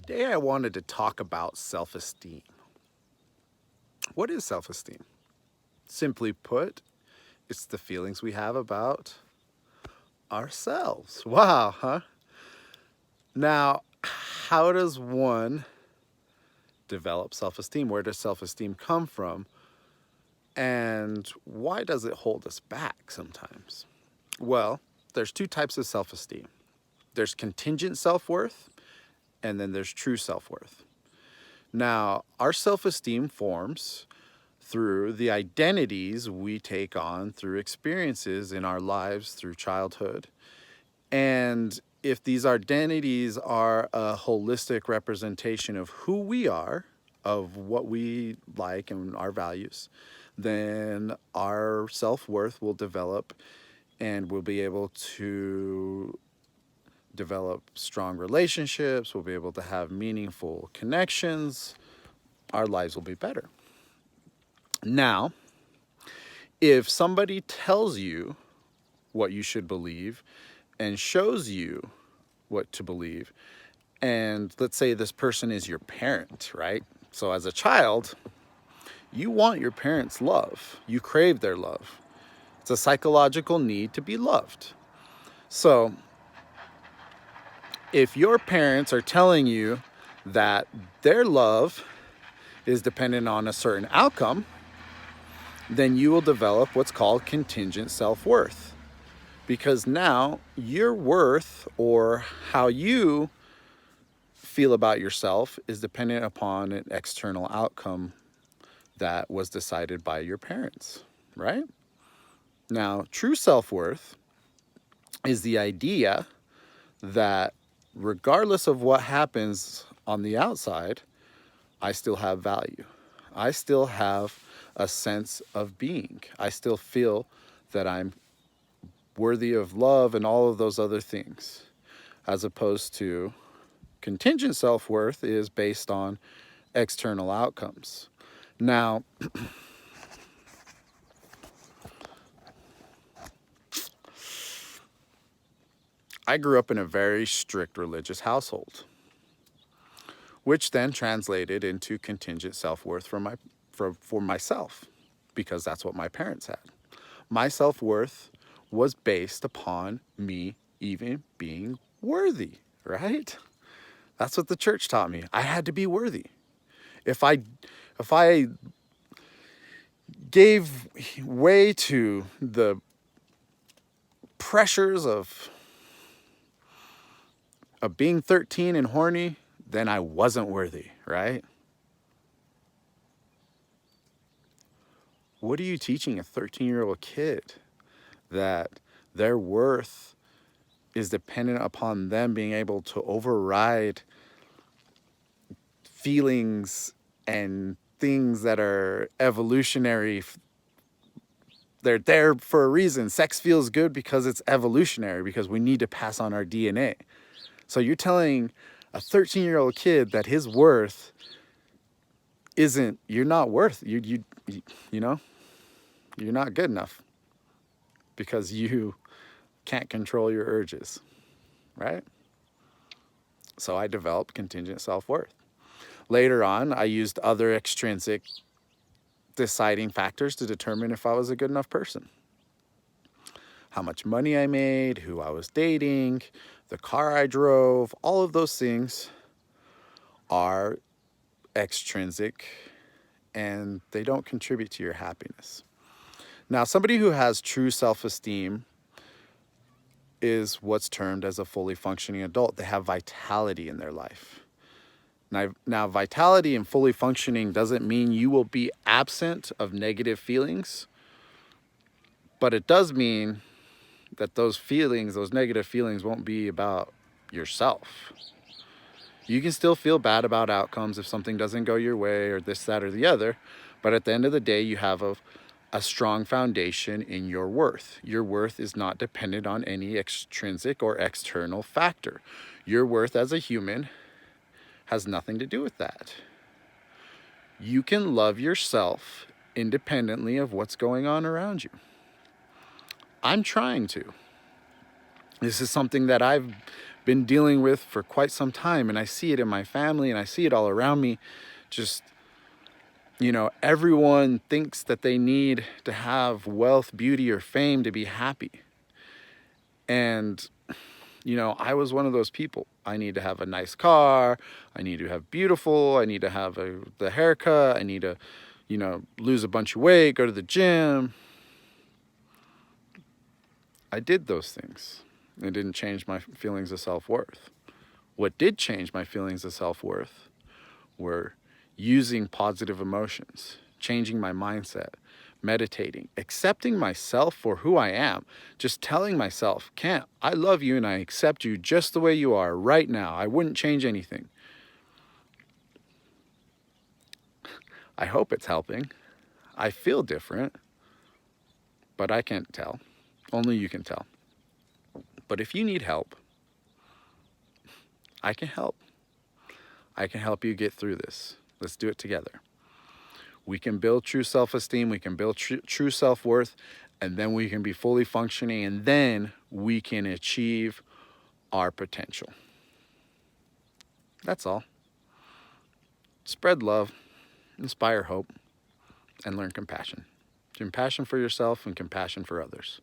Today I wanted to talk about self-esteem. What is self-esteem? Simply put, it's the feelings we have about ourselves. Wow, huh? Now, how does one develop self-esteem? Where does self-esteem come from? And why does it hold us back sometimes? Well, there's two types of self-esteem. There's contingent self-worth, and then there's true self-worth. Now, our self-esteem forms through the identities we take on through experiences in our lives through childhood. And if these identities are a holistic representation of who we are, of what we like and our values, then our self-worth will develop and we'll be able to develop strong relationships, we'll be able to have meaningful connections, our lives will be better. Now, if somebody tells you what you should believe and shows you what to believe, and let's say this person is your parent, right? So as a child, you want your parents' love. You crave their love. It's a psychological need to be loved. So if your parents are telling you that their love is dependent on a certain outcome, then you will develop what's called contingent self-worth. Because now your worth, or how you feel about yourself, is dependent upon an external outcome that was decided by your parents, right? Now, true self-worth is the idea that regardless of what happens on the outside, I still have value. I still have a sense of being. I still feel that I'm worthy of love and all of those other things, as opposed to contingent self-worth is based on external outcomes. Now, I grew up in a very strict religious household, which then translated into contingent self-worth for myself, because that's what my parents had. My self-worth was based upon me even being worthy, right? That's what the church taught me. I had to be worthy. If I gave way to the pressures of being 13 and horny, then I wasn't worthy, right? What are you teaching a 13-year-old kid? That their worth is dependent upon them being able to override feelings and things that are evolutionary. They're there for a reason. Sex feels good because it's evolutionary, because we need to pass on our DNA. So you're telling a 13-year-old kid that his worth isn't, you're not worth, you know, you're not good enough because you can't control your urges, right? So I developed contingent self-worth. Later on, I used other extrinsic deciding factors to determine if I was a good enough person. How much money I made, who I was dating, the car I drove, all of those things are extrinsic and they don't contribute to your happiness. Now, somebody who has true self-esteem is what's termed as a fully functioning adult. They have vitality in their life. Now, vitality and fully functioning doesn't mean you will be absent of negative feelings, but it does mean that those feelings, those negative feelings, won't be about yourself. You can still feel bad about outcomes if something doesn't go your way or this, that, or the other, but at the end of the day, you have a strong foundation in your worth. Your worth is not dependent on any extrinsic or external factor. Your worth as a human has nothing to do with that. You can love yourself independently of what's going on around you. I'm trying to. This is something that I've been dealing with for quite some time. And I see it in my family and I see it all around me. Just, everyone thinks that they need to have wealth, beauty, or fame to be happy. And, I was one of those people. I need to have a nice car. I need to have beautiful. I need to have the haircut. I need to, lose a bunch of weight, go to the gym. I did those things. It didn't change my feelings of self-worth. What did change my feelings of self-worth were using positive emotions, changing my mindset, meditating, accepting myself for who I am, just telling myself, Kent, I love you and I accept you just the way you are right now. I wouldn't change anything. I hope it's helping. I feel different, but I can't tell. Only you can tell. But if you need help, I can help. I can help you get through this. Let's do it together. We can build true self-esteem, we can build true self-worth, and then we can be fully functioning, and then we can achieve our potential. That's all. Spread love, inspire hope, and learn compassion. Compassion for yourself and compassion for others.